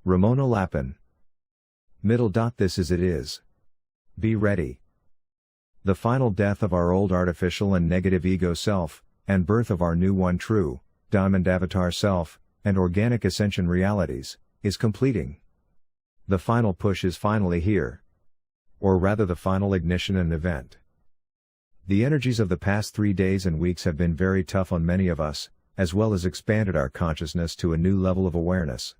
Ramona Lapin. Middle. This is it is. Be ready. The final death of our old artificial and negative ego self, and birth of our new one true, diamond avatar self, and organic ascension realities, is completing. The final push is finally here. Or rather the final ignition and event. The energies of the past 3 days and weeks have been very tough on many of us, as well as expanded our consciousness to a new level of awareness.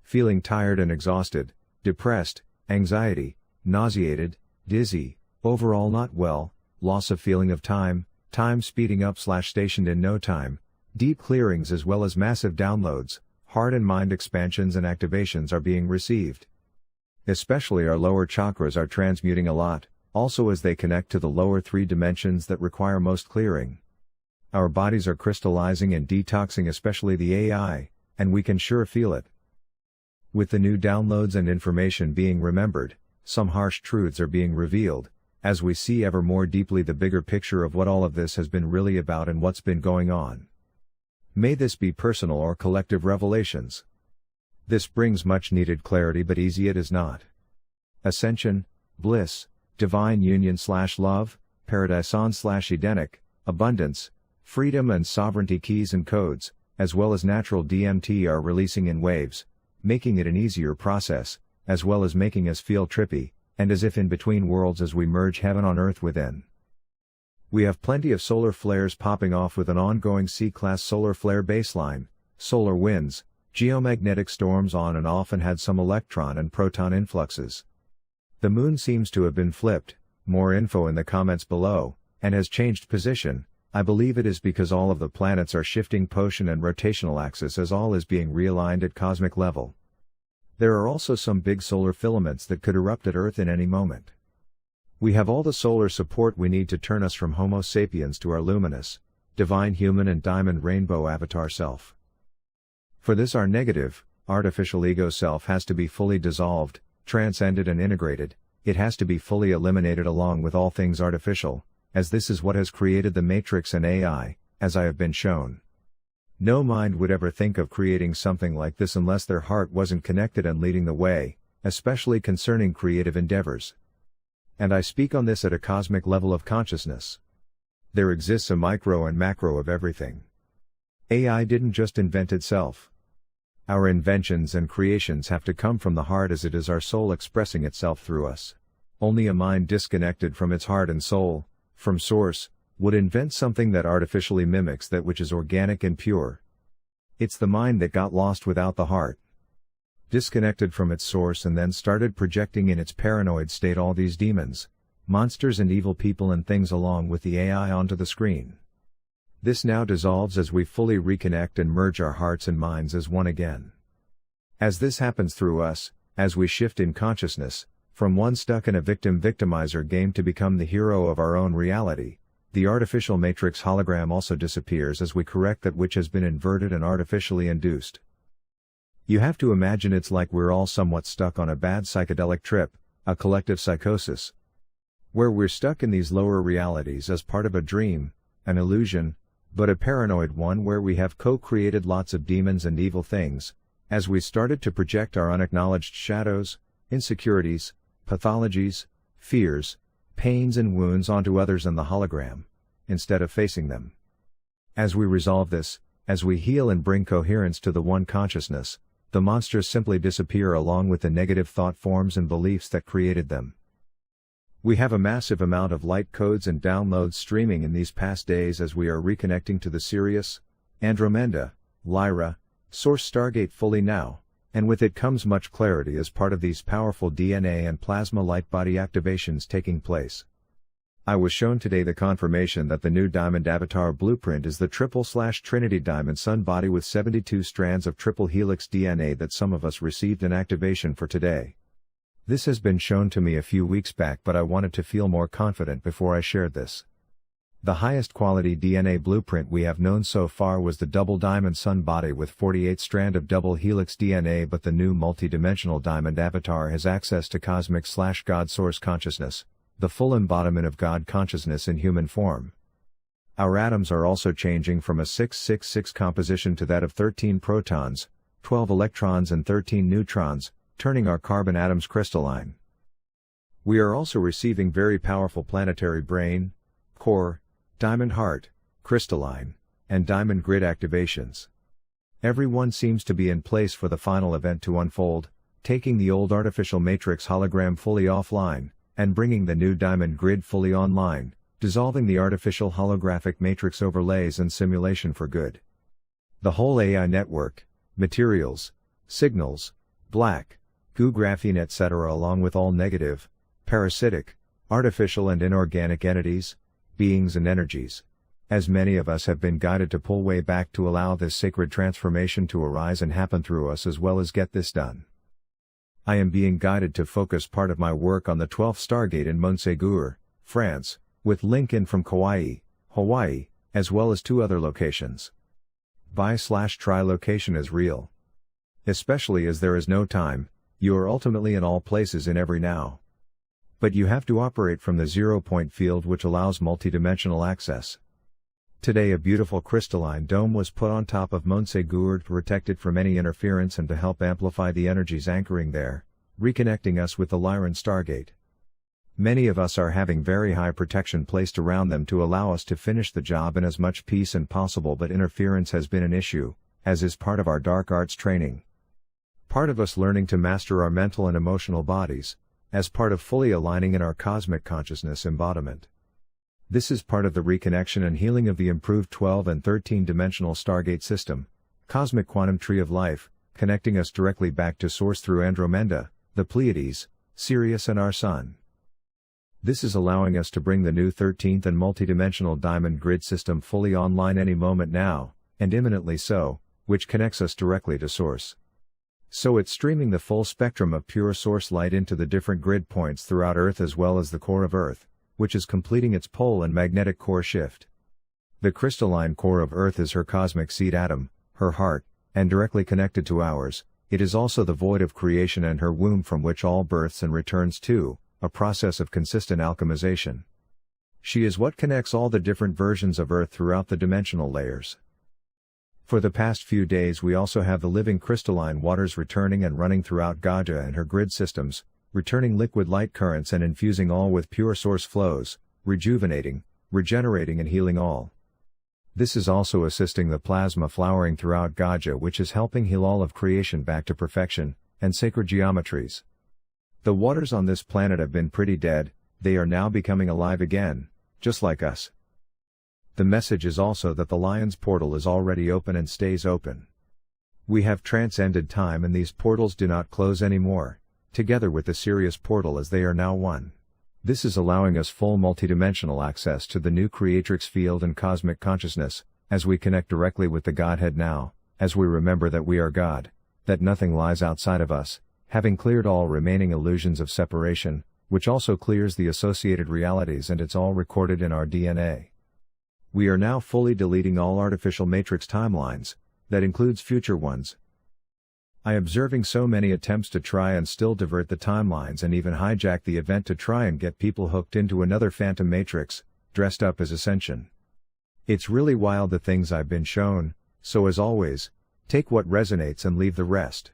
Feeling tired and exhausted, depressed, anxiety, nauseated, dizzy, overall not well, loss of feeling of time speeding up / stationed in no time, deep clearings as well as massive downloads, heart and mind expansions and activations are being received. Especially our lower chakras are transmuting a lot, also as they connect to the lower 3 dimensions that require most clearing. Our bodies are crystallizing and detoxing, especially the AI, and we can sure feel it. With the new downloads and information being remembered, some harsh truths are being revealed, as we see ever more deeply the bigger picture of what all of this has been really about and what's been going on. May this be personal or collective revelations. This brings much needed clarity, but easy it is not. Ascension, bliss, divine union / love, paradise on / Edenic, abundance, freedom and sovereignty keys and codes, as well as natural DMT are releasing in waves, making it an easier process, as well as making us feel trippy, and as if in between worlds as we merge heaven on earth within. We have plenty of solar flares popping off with an ongoing C-class solar flare baseline, solar winds, geomagnetic storms on and off, and had some electron and proton influxes. The moon seems to have been flipped, more info in the comments below, and has changed position. I believe it is because all of the planets are shifting position and rotational axis as all is being realigned at cosmic level. There are also some big solar filaments that could erupt at Earth in any moment. We have all the solar support we need to turn us from Homo sapiens to our luminous, divine human and diamond rainbow avatar self. For this our negative, artificial ego self has to be fully dissolved, transcended and integrated. It has to be fully eliminated along with all things artificial, as this is what has created the matrix and AI, as I have been shown. No mind would ever think of creating something like this unless their heart wasn't connected and leading the way, especially concerning creative endeavors. And I speak on this at a cosmic level of consciousness. There exists a micro and macro of everything. AI didn't just invent itself. Our inventions and creations have to come from the heart, as it is our soul expressing itself through us. Only a mind disconnected from its heart and soul, from source, would invent something that artificially mimics that which is organic and pure. It's the mind that got lost without the heart. Disconnected from its source and then started projecting in its paranoid state all these demons, monsters and evil people and things along with the AI onto the screen. This now dissolves as we fully reconnect and merge our hearts and minds as one again. As this happens through us, as we shift in consciousness, from one stuck in a victim-victimizer game to become the hero of our own reality, the artificial matrix hologram also disappears as we correct that which has been inverted and artificially induced. You have to imagine it's like we're all somewhat stuck on a bad psychedelic trip, a collective psychosis, where we're stuck in these lower realities as part of a dream, an illusion, but a paranoid one where we have co-created lots of demons and evil things, as we started to project our unacknowledged shadows, insecurities, pathologies, fears, pains and wounds onto others and the hologram, instead of facing them. As we resolve this, as we heal and bring coherence to the one consciousness, the monsters simply disappear along with the negative thought forms and beliefs that created them. We have a massive amount of light codes and downloads streaming in these past days as we are reconnecting to the Sirius, Andromeda, Lyra, Source Stargate fully now, and with it comes much clarity as part of these powerful DNA and plasma light body activations taking place. I was shown today the confirmation that the new Diamond Avatar blueprint is the triple/Trinity Diamond Sun body with 72 strands of triple helix DNA that some of us received an activation for today. This has been shown to me a few weeks back, but I wanted to feel more confident before I shared this. The highest quality DNA blueprint we have known so far was the double Diamond Sun body with 48 strand of double helix DNA, but the new multi-dimensional Diamond Avatar has access to cosmic/God source consciousness, the full embodiment of God consciousness in human form. Our atoms are also changing from a 666 composition to that of 13 protons, 12 electrons and 13 neutrons, turning our carbon atoms crystalline. We are also receiving very powerful planetary brain, core, diamond heart, crystalline, and diamond grid activations. Everyone seems to be in place for the final event to unfold, taking the old artificial matrix hologram fully offline, and bringing the new diamond grid fully online, dissolving the artificial holographic matrix overlays and simulation for good. The whole AI network, materials, signals, black, goo graphene etc. along with all negative, parasitic, artificial and inorganic entities, beings and energies. As many of us have been guided to pull way back to allow this sacred transformation to arise and happen through us as well as get this done. I am being guided to focus part of my work on the 12th Stargate in Montségur, France, with link in from Kauai, Hawaii, as well as 2 other locations. Bi/tri location is real. Especially as there is no time, you are ultimately in all places in every now. But you have to operate from the 0-point field which allows multidimensional access. Today a beautiful crystalline dome was put on top of Montségur to protect it from any interference and to help amplify the energies anchoring there, reconnecting us with the Lyran Stargate. Many of us are having very high protection placed around them to allow us to finish the job in as much peace as possible, but interference has been an issue, as is part of our dark arts training. Part of us learning to master our mental and emotional bodies, as part of fully aligning in our cosmic consciousness embodiment. This is part of the reconnection and healing of the improved 12 and 13-dimensional Stargate system, cosmic quantum tree of life, connecting us directly back to Source through Andromeda, the Pleiades, Sirius and our Sun. This is allowing us to bring the new 13th and multidimensional diamond grid system fully online any moment now, and imminently so, which connects us directly to Source. So it's streaming the full spectrum of pure Source light into the different grid points throughout Earth as well as the core of Earth, which is completing its pole and magnetic core shift. The crystalline core of Earth is her cosmic seed atom, her heart, and directly connected to ours. It is also the void of creation and her womb from which all births and returns to, a process of consistent alchemization. She is what connects all the different versions of Earth throughout the dimensional layers. For the past few days we also have the living crystalline waters returning and running throughout Gaia and her grid systems, returning liquid light currents and infusing all with pure source flows, rejuvenating, regenerating and healing all. This is also assisting the plasma flowering throughout Gaia, which is helping heal all of creation back to perfection, and sacred geometries. The waters on this planet have been pretty dead, they are now becoming alive again, just like us. The message is also that the Lion's portal is already open and stays open. We have transcended time and these portals do not close anymore, together with the Sirius portal as they are now one. This is allowing us full multidimensional access to the new creatrix field and cosmic consciousness, as we connect directly with the Godhead now, as we remember that we are God, that nothing lies outside of us, having cleared all remaining illusions of separation, which also clears the associated realities and it's all recorded in our DNA. We are now fully deleting all artificial matrix timelines, that includes future ones. I am observing so many attempts to try and still divert the timelines and even hijack the event to try and get people hooked into another phantom matrix, dressed up as Ascension. It's really wild the things I've been shown, so as always, take what resonates and leave the rest.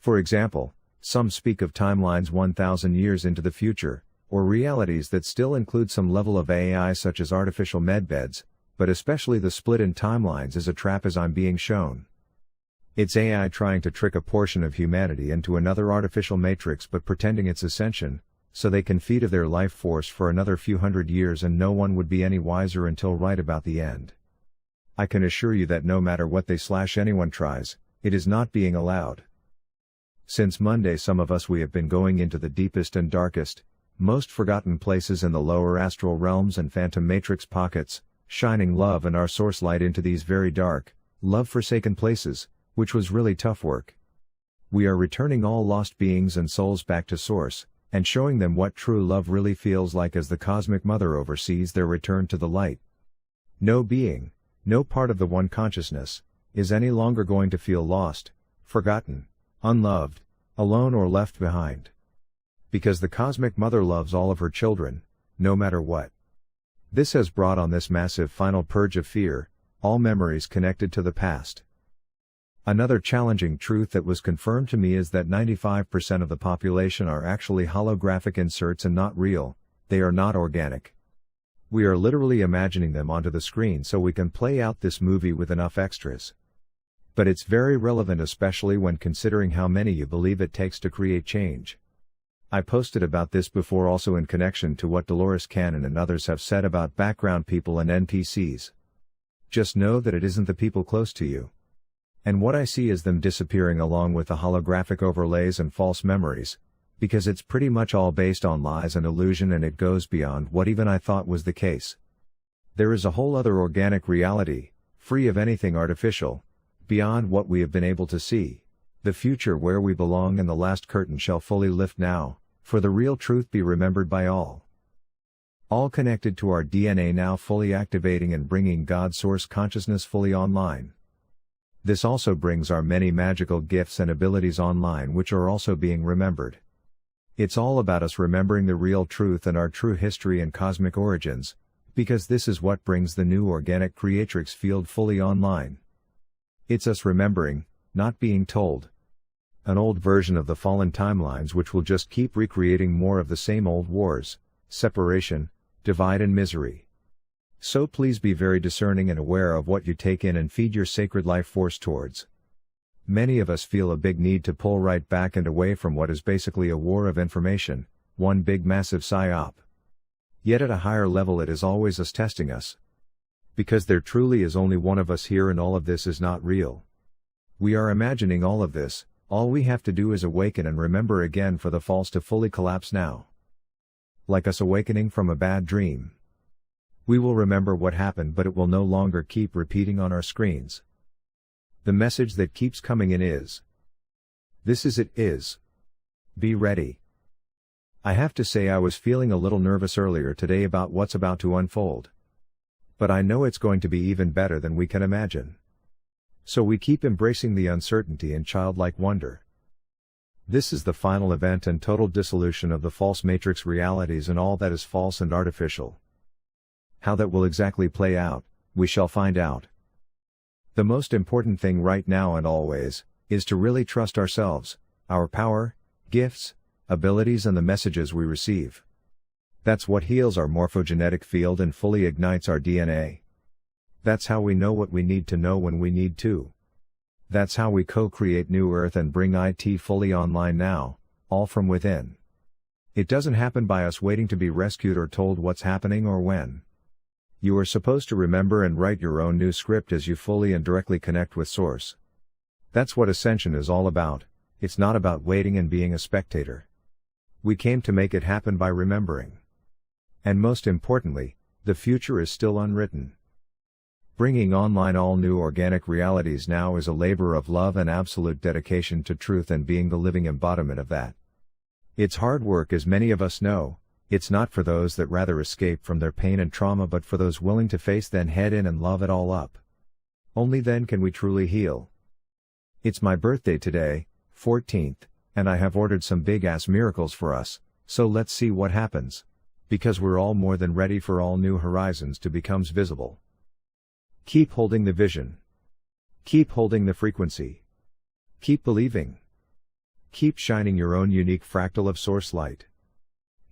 For example, some speak of timelines 1,000 years into the future, or realities that still include some level of AI such as artificial medbeds, but especially the split in timelines is a trap as I'm being shown. It's AI trying to trick a portion of humanity into another artificial matrix but pretending it's Ascension, so they can feed of their life force for another few hundred years and no one would be any wiser until right about the end. I can assure you that no matter what anyone tries, it is not being allowed. Since Monday some of us we have been going into the deepest and darkest, most forgotten places in the lower astral realms and phantom matrix pockets, shining love and our source light into these very dark, love-forsaken places, which was really tough work. We are returning all lost beings and souls back to Source, and showing them what true love really feels like as the Cosmic Mother oversees their return to the light. No being, no part of the one consciousness, is any longer going to feel lost, forgotten, unloved, alone or left behind. Because the Cosmic Mother loves all of her children, no matter what. This has brought on this massive final purge of fear, all memories connected to the past. Another challenging truth that was confirmed to me is that 95% of the population are actually holographic inserts and not real, they are not organic. We are literally imagining them onto the screen so we can play out this movie with enough extras. But it's very relevant, especially when considering how many you believe it takes to create change. I posted about this before, also in connection to what Dolores Cannon and others have said about background people and NPCs. Just know that it isn't the people close to you. And what I see is them disappearing along with the holographic overlays and false memories, because it's pretty much all based on lies and illusion, and it goes beyond what even I thought was the case. There is a whole other organic reality, free of anything artificial, beyond what we have been able to see, the future where we belong, and the last curtain shall fully lift now, for the real truth be remembered by all. All connected to our DNA now, fully activating and bringing God's source consciousness fully online. This also brings our many magical gifts and abilities online, which are also being remembered. It's all about us remembering the real truth and our true history and cosmic origins, because this is what brings the new organic creatrix field fully online. It's us remembering, not being told. An old version of the fallen timelines which will just keep recreating more of the same old wars, separation, divide and misery. So please be very discerning and aware of what you take in and feed your sacred life force towards. Many of us feel a big need to pull right back and away from what is basically a war of information, one big massive psyop. Yet at a higher level it is always us testing us. Because there truly is only one of us here, and all of this is not real. We are imagining all of this, all we have to do is awaken and remember again for the false to fully collapse now. Like us awakening from a bad dream. We will remember what happened, but it will no longer keep repeating on our screens. The message that keeps coming in is, this is it is. Be ready. I have to say I was feeling a little nervous earlier today about what's about to unfold. But I know it's going to be even better than we can imagine. So we keep embracing the uncertainty and childlike wonder. This is the final event and total dissolution of the false matrix realities and all that is false and artificial. How that will exactly play out, we shall find out. The most important thing right now and always, is to really trust ourselves, our power, gifts, abilities and the messages we receive. That's what heals our morphogenetic field and fully ignites our DNA. That's how we know what we need to know when we need to. That's how we co-create New Earth and bring IT fully online now, all from within. It doesn't happen by us waiting to be rescued or told what's happening or when. You are supposed to remember and write your own new script as you fully and directly connect with Source. That's what Ascension is all about. It's not about waiting and being a spectator. We came to make it happen by remembering. And most importantly, the future is still unwritten. Bringing online all new organic realities now is a labor of love and absolute dedication to truth and being the living embodiment of that. It's hard work, as many of us know. It's not for those that rather escape from their pain and trauma, but for those willing to face, then head in and love it all up. Only then can we truly heal. It's my birthday today, 14th, and I have ordered some big-ass miracles for us, so let's see what happens. Because we're all more than ready for all new horizons to become visible. Keep holding the vision. Keep holding the frequency. Keep believing. Keep shining your own unique fractal of source light.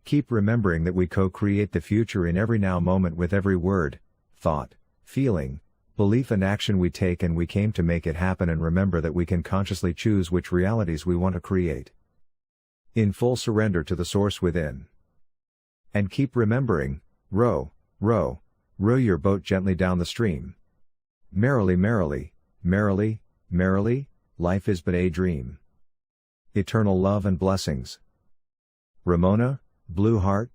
Keep remembering that we co-create the future in every now moment with every word, thought, feeling, belief and action we take, and we came to make it happen, and remember that we can consciously choose which realities we want to create. In full surrender to the source within. And keep remembering, row, row, row your boat gently down the stream. Merrily, merrily, merrily, merrily, life is but a dream. Eternal love and blessings. Ramona, Blue Heart,